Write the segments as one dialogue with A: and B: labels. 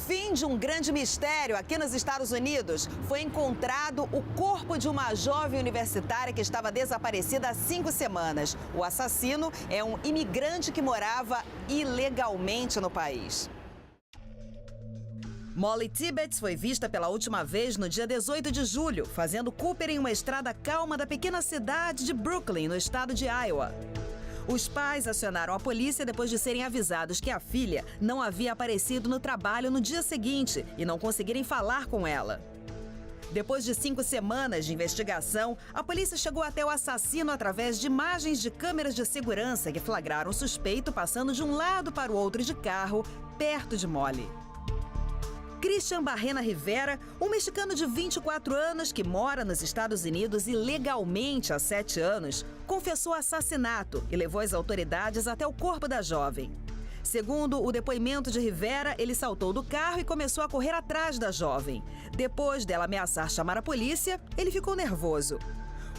A: Fim de um grande mistério aqui nos Estados Unidos. Foi encontrado o corpo de uma jovem universitária que estava desaparecida há 5 semanas. O assassino é um imigrante que morava ilegalmente no país. Molly Tibbetts foi vista pela última vez no dia 18 de julho, fazendo Cooper em uma estrada calma da pequena cidade de Brooklyn, no estado de Iowa. Os pais acionaram a polícia depois de serem avisados que a filha não havia aparecido no trabalho no dia seguinte e não conseguirem falar com ela. Depois de 5 semanas de investigação, a polícia chegou até o assassino através de imagens de câmeras de segurança que flagraram o suspeito passando de um lado para o outro de carro, perto de Molly. Christian Barrena Rivera, um mexicano de 24 anos que mora nos Estados Unidos ilegalmente há 7 anos, confessou assassinato e levou as autoridades até o corpo da jovem. Segundo o depoimento de Rivera, ele saltou do carro e começou a correr atrás da jovem. Depois dela ameaçar chamar a polícia, ele ficou nervoso.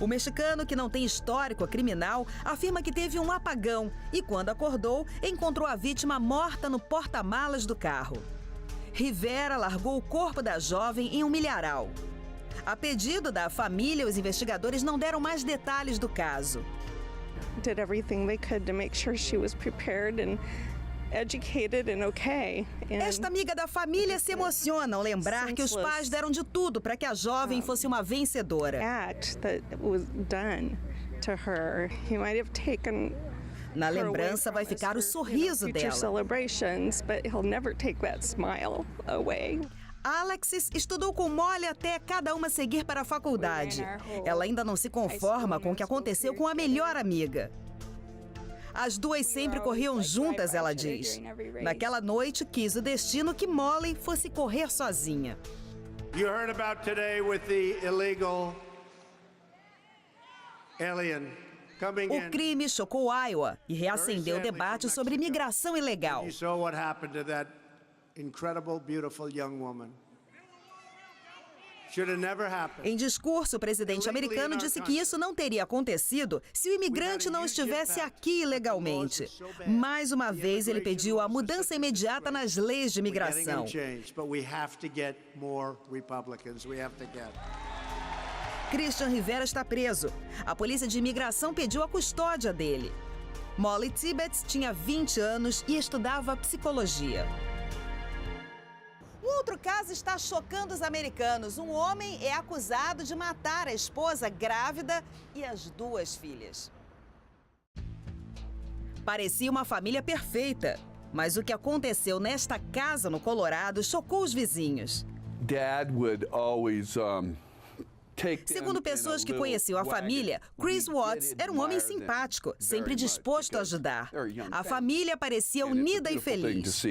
A: O mexicano, que não tem histórico criminal, afirma que teve um apagão e, quando acordou, encontrou a vítima morta no porta-malas do carro. Rivera largou o corpo da jovem em um milharal. A pedido da família, os investigadores não deram mais detalhes do caso.
B: Did everything they could to make sure she was prepared and educated and okay.
A: Esta amiga da família se emociona ao lembrar que os pais deram de tudo para que a jovem fosse uma vencedora.
B: Act that was done to her. He might have taken
A: Na lembrança vai ficar o sorriso dela. Alexis estudou com Molly até cada uma seguir para a faculdade. Ela ainda não se conforma com o que aconteceu com a melhor amiga. As duas sempre corriam juntas, ela diz. Naquela noite, quis o destino que Molly fosse correr sozinha.
C: You heard about today with the illegal alien.
A: O crime chocou Iowa e reacendeu o debate sobre imigração ilegal. Em discurso, o presidente americano disse que isso não teria acontecido se o imigrante não estivesse aqui ilegalmente. Mais uma vez, ele pediu a mudança imediata nas leis de imigração. Christian Rivera está preso. A polícia de imigração pediu a custódia dele. Molly Tibbetts tinha 20 anos e estudava psicologia. Um outro caso está chocando os americanos. Um homem é acusado de matar a esposa grávida e as 2 filhas. Parecia uma família perfeita, mas o que aconteceu nesta casa no Colorado chocou os vizinhos.
D: Dad would always
A: Segundo pessoas que conheciam a família, Chris Watts era um homem simpático, sempre disposto a ajudar. A família parecia unida e feliz.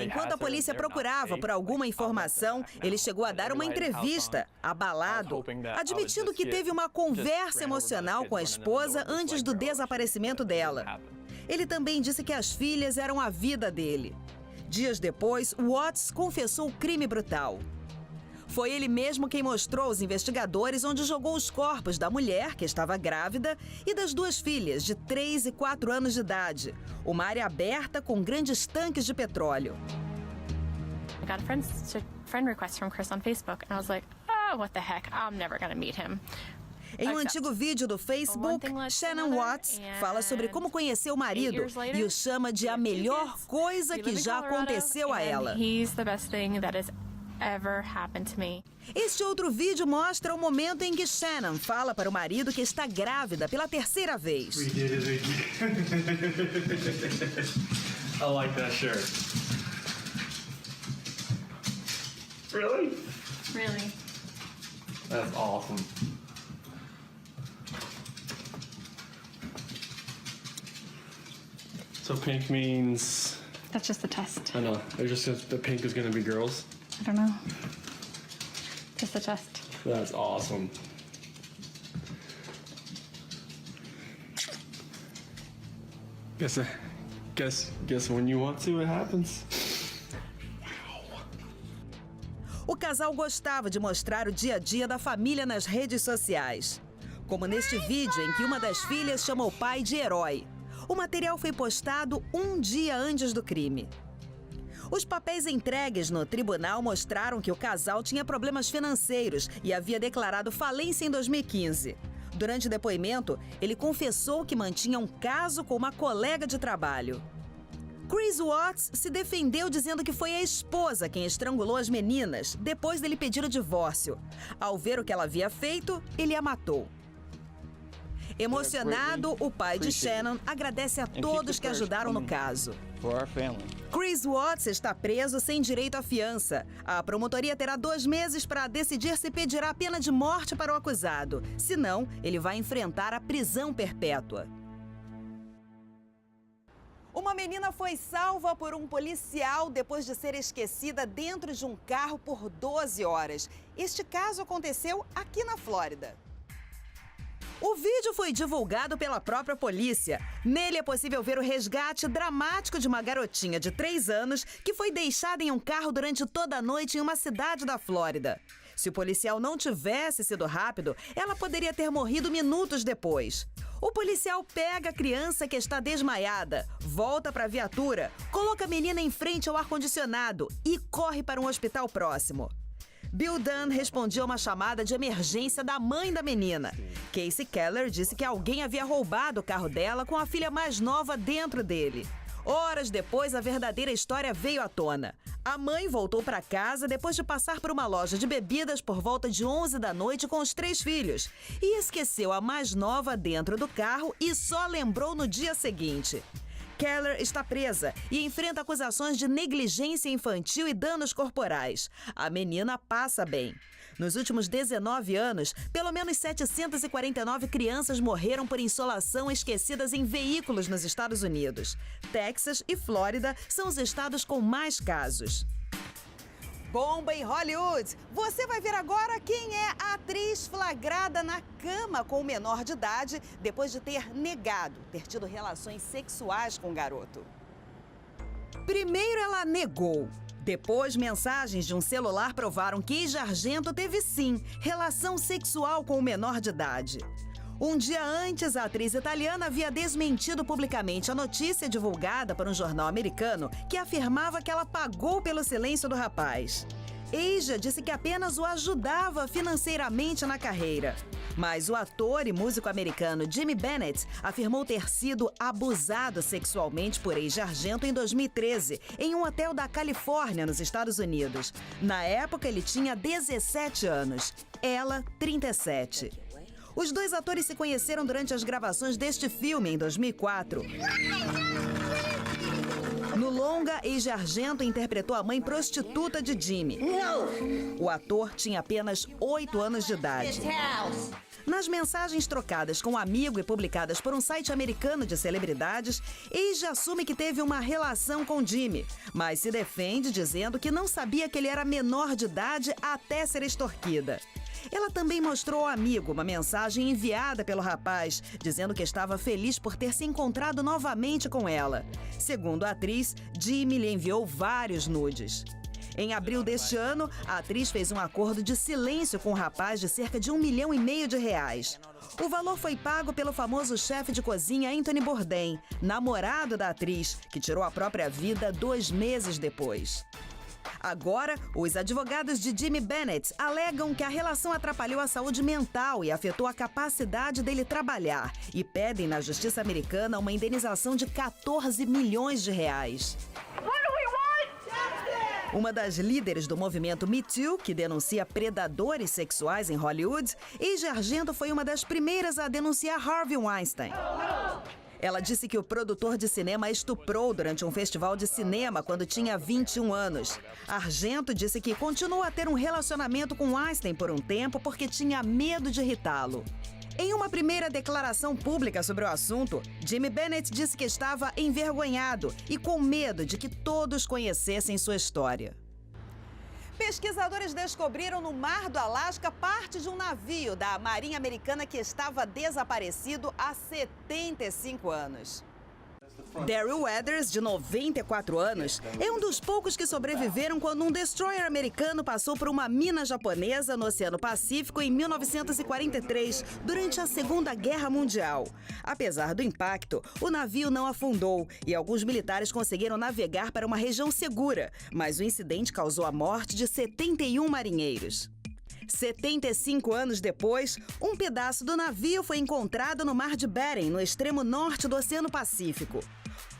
A: Enquanto a polícia procurava por alguma informação, ele chegou a dar uma entrevista, abalado, admitindo que teve uma conversa emocional com a esposa antes do desaparecimento dela. Ele também disse que as filhas eram a vida dele. Dias depois, Watts confessou o crime brutal. Foi ele mesmo quem mostrou aos investigadores onde jogou os corpos da mulher, que estava grávida, e das 2 filhas, de 3 e 4 anos de idade. Uma área aberta com grandes tanques de petróleo.
E: I got a friend request from Chris on Facebook, and I was like, oh, what the heck, I'm never gonna meet him.
A: Em um antigo vídeo do Facebook, Shannon Watts fala sobre como conheceu o marido e o chama de a melhor coisa que já aconteceu a ela. Este outro vídeo mostra o momento em que Shannon fala para o marido que está grávida pela 3ª vez.
F: We did. I like that shirt. Really?
E: Really?
F: That's awesome. So pink means...
E: That's just the test.
F: I know. It just says the pink is going to be girls.
E: I don't know. Just the test.
F: That's awesome. Guess when you want to, it happens.
A: O casal gostava de mostrar o dia a dia da família nas redes sociais. Como neste vídeo em que uma das filhas chama o pai de herói. O material foi postado um dia antes do crime. Os papéis entregues no tribunal mostraram que o casal tinha problemas financeiros e havia declarado falência em 2015. Durante o depoimento, ele confessou que mantinha um caso com uma colega de trabalho. Chris Watts se defendeu dizendo que foi a esposa quem estrangulou as meninas depois dele pedir o divórcio. Ao ver o que ela havia feito, ele a matou. Emocionado, o pai de Shannon agradece a todos que ajudaram no caso. Chris Watts está preso sem direito à fiança. A promotoria terá 2 meses para decidir se pedirá a pena de morte para o acusado. Se não, ele vai enfrentar a prisão perpétua. Uma menina foi salva por um policial depois de ser esquecida dentro de um carro por 12 horas. Este caso aconteceu aqui na Flórida. O vídeo foi divulgado pela própria polícia. Nele é possível ver o resgate dramático de uma garotinha de 3 anos que foi deixada em um carro durante toda a noite em uma cidade da Flórida. Se o policial não tivesse sido rápido, ela poderia ter morrido minutos depois. O policial pega a criança que está desmaiada, volta para a viatura, coloca a menina em frente ao ar-condicionado e corre para um hospital próximo. Bill Dunn respondia a uma chamada de emergência da mãe da menina. Casey Keller disse que alguém havia roubado o carro dela com a filha mais nova dentro dele. Horas depois, a verdadeira história veio à tona. A mãe voltou para casa depois de passar por uma loja de bebidas por volta de 11 da noite com os 3 filhos e esqueceu a mais nova dentro do carro e só lembrou no dia seguinte. Keller está presa e enfrenta acusações de negligência infantil e danos corporais. A menina passa bem. Nos últimos 19 anos, pelo menos 749 crianças morreram por insolação esquecidas em veículos nos Estados Unidos. Texas e Flórida são os estados com mais casos. Bomba em Hollywood! Você vai ver agora quem é a atriz flagrada na cama com o menor de idade depois de ter negado ter tido relações sexuais com o garoto. Primeiro ela negou. Depois, mensagens de um celular provaram que Asia Argento teve sim relação sexual com o menor de idade. Um dia antes, a atriz italiana havia desmentido publicamente a notícia divulgada por um jornal americano que afirmava que ela pagou pelo silêncio do rapaz. Asia disse que apenas o ajudava financeiramente na carreira. Mas o ator e músico americano Jimmy Bennett afirmou ter sido abusado sexualmente por Asia Argento em 2013, em um hotel da Califórnia, nos Estados Unidos. Na época, ele tinha 17 anos, ela 37. Os 2 atores se conheceram durante as gravações deste filme em 2004. No longa, Asia Argento interpretou a mãe prostituta de Jimmy. O ator tinha apenas 8 anos de idade. Nas mensagens trocadas com um amigo e publicadas por um site americano de celebridades, Asia assume que teve uma relação com Jimmy, mas se defende dizendo que não sabia que ele era menor de idade até ser extorquida. Ela também mostrou ao amigo uma mensagem enviada pelo rapaz, dizendo que estava feliz por ter se encontrado novamente com ela. Segundo a atriz, Jimmy lhe enviou vários nudes. Em abril deste ano, a atriz fez um acordo de silêncio com o rapaz de cerca de R$1,5 milhão de reais. O valor foi pago pelo famoso chefe de cozinha Anthony Bourdain, namorado da atriz, que tirou a própria vida 2 meses depois. Agora, os advogados de Jimmy Bennett alegam que a relação atrapalhou a saúde mental e afetou a capacidade dele trabalhar e pedem na justiça americana uma indenização de R$14 milhões. Uma das líderes do movimento Me Too, que denuncia predadores sexuais em Hollywood, Asia Argento foi uma das primeiras a denunciar Harvey Weinstein. Ela disse que o produtor de cinema a estuprou durante um festival de cinema quando tinha 21 anos. Argento disse que continuou a ter um relacionamento com Weinstein por um tempo porque tinha medo de irritá-lo. Em uma primeira declaração pública sobre o assunto, Jimmy Bennett disse que estava envergonhado e com medo de que todos conhecessem sua história. Pesquisadores descobriram no Mar do Alasca parte de um navio da Marinha Americana que estava desaparecido há 75 anos. Daryl Weathers, de 94 anos, é um dos poucos que sobreviveram quando um destroyer americano passou por uma mina japonesa no Oceano Pacífico em 1943, durante a Segunda Guerra Mundial. Apesar do impacto, o navio não afundou e alguns militares conseguiram navegar para uma região segura, mas o incidente causou a morte de 71 marinheiros. 75 anos depois, um pedaço do navio foi encontrado no Mar de Bering, no extremo norte do Oceano Pacífico.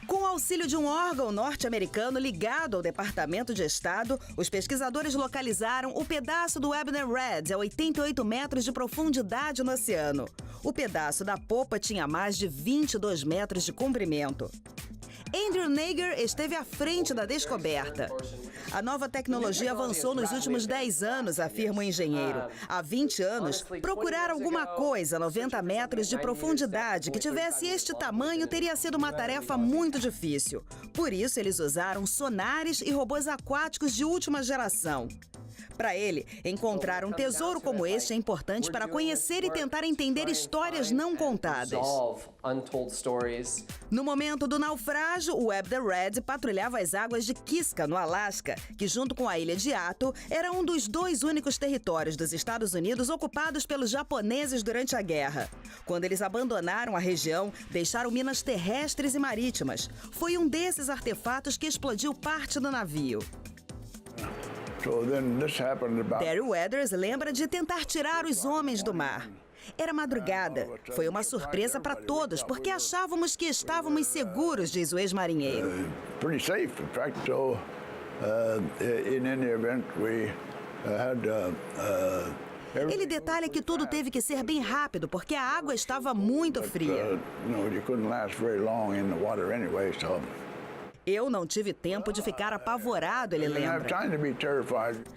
A: Com o auxílio de um órgão norte-americano ligado ao Departamento de Estado, os pesquisadores localizaram o pedaço do Abner Red a 88 metros de profundidade no oceano. O pedaço da popa tinha mais de 22 metros de comprimento. Andrew Nager esteve à frente da descoberta. A nova tecnologia avançou nos últimos 10 anos, afirma o engenheiro. Há 20 anos, procurar alguma coisa a 90 metros de profundidade que tivesse este tamanho teria sido uma tarefa muito difícil. Por isso, eles usaram sonares e robôs aquáticos de última geração. Para ele, encontrar um tesouro como este é importante para conhecer e tentar entender histórias não contadas. No momento do naufrágio, o Abner Red patrulhava as águas de Kiska, no Alasca, que junto com a ilha de Attu, era um dos 2 únicos territórios dos Estados Unidos ocupados pelos japoneses durante a guerra. Quando eles abandonaram a região, deixaram minas terrestres e marítimas. Foi um desses artefatos que explodiu parte do navio. Terry Weathers lembra de tentar tirar os homens do mar. Era madrugada. Foi uma surpresa para todos, porque achávamos que estávamos seguros, diz o ex-marinheiro. Ele detalha que tudo teve que ser bem rápido, porque a água estava muito fria. Eu não tive tempo de ficar apavorado, ele lembra.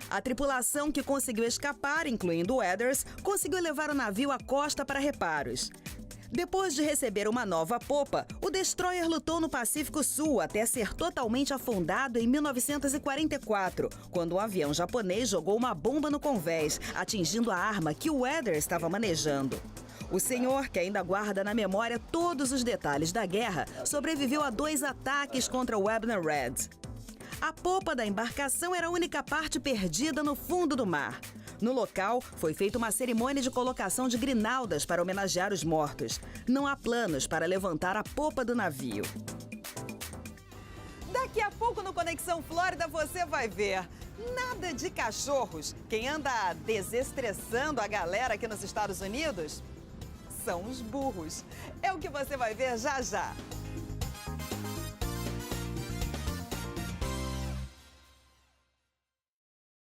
A: A tripulação que conseguiu escapar, incluindo Weathers, conseguiu levar o navio à costa para reparos. Depois de receber uma nova popa, o destroyer lutou no Pacífico Sul até ser totalmente afundado em 1944, quando um avião japonês jogou uma bomba no convés, atingindo a arma que o Weathers estava manejando. O senhor, que ainda guarda na memória todos os detalhes da guerra, sobreviveu a 2 ataques contra o Abner Red. A popa da embarcação era a única parte perdida no fundo do mar. No local, foi feita uma cerimônia de colocação de grinaldas para homenagear os mortos. Não há planos para levantar a popa do navio. Daqui a pouco no Conexão Flórida você vai ver. Nada de cachorros. Quem anda desestressando a galera aqui nos Estados Unidos são os burros. É o que você vai ver já já.